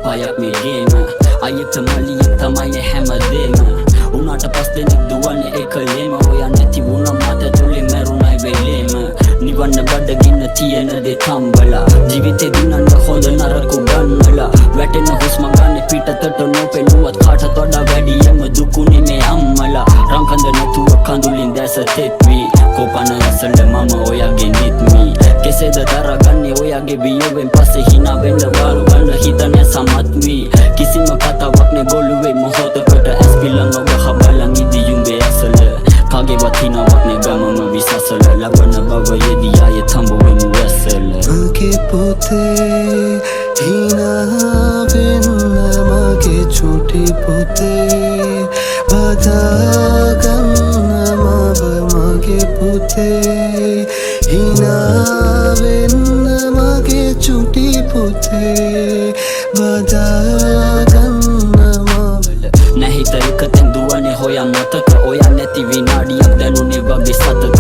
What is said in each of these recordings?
payak me game ayak tamali yak tamaye හැමදේම උනාට පස් දෙනෙක් දුවන්නේ එකලේම ඔයා නැති වුණා මට තුලේ මැරුණයි වෙලේම නිවන්න බඩගින්න තියෙන දේ තම්බලා ජීවිතේ දිනන්න හොඳ නරක ගන්නලා වැටෙන හුස්ම ගන්න පිටතට නොපෙනුවත් කාටත් වඩා වැඩියම දුකුනේ මේ අම්මලා රංකඳ නැතුව කඳුලින් දැස තෙත්වි කොපන ඇසල මම ඔයාගේ නිත්මි කෙසේද දරගන්නේ ඔයාගේ බියවෙන් පස්සේ හිනා වෙන්න වාරු ගන්න හිතන්නේ සමත් වී කිසිම කතාවක් නේ ගොළුවේ මොහොතකට ඇස් පිලං ඔබ බලන් ඉදියුම්බේ ඇසල කාගේවත් හිනාවක් නේ ගමම විසසල ලබන බව යෙදී ආයේ තඹුවෙමු ඇසල මගේ පුතේ හිනා වෙන්න මගේ චුටි පුතේ බදාගන්න මව මගේ පුතේ හිනා වෙන්න මගේ චුටි පුතේ බදාගන්න නැහිත එකතෙන් දුවනේ හොයා මතක ඔයා නැති විනාඩියක් දැනුනේ වගේ සතක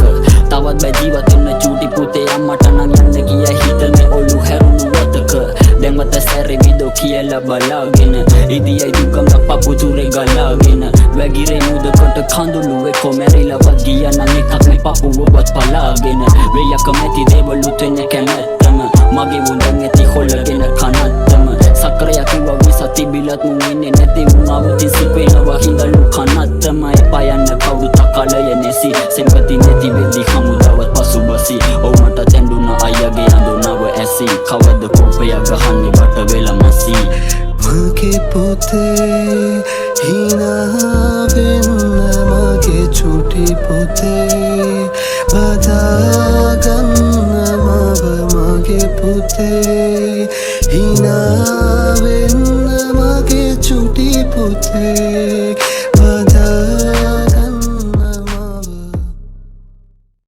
තවත් බෑ ජීවත් වෙන්න චූටි පුතේ අම්මට නම් යන්න ගියා හිතනේ ඔලු හැරුණු වතක දැන් මත සැරේ විදෝ කියලා බලාගෙන ඉදියයි දුකම පපුතුරේ ගලාගෙන වැගිරේ මුදකට කඳුළු එක්කෝ මැරිලවත් ගියා නම් එකක් මේ පපුවවත් පලාගෙන වෙයක මැති දේවලුත් වෙන්නේ කැමැත්තම මගේ වුණන් ඇති හොල්ලගෙන කනත්තම සක්‍රයා කිව්වා විස තිබිලත් මුන්නේ නැති වුණාවතින් සිපේනවා හිඳලු කනත්තම එපා යන්න කවුරු තකලය නැසි සෙන්පති නැති වෙදි හමුදාවත් පසුබසි ඔව් මට තැඬුණ අයගේ අඳුනව ඇසි කවද කෝපය ගහන්නේ බට වෙලා මසි මගේ පුතේ හිනා වෙන්න මගේ චුටි පුතේ බදාගන්න මව මගේ පුතේ හිනා වෙන්න මගේ චුටි පුතේ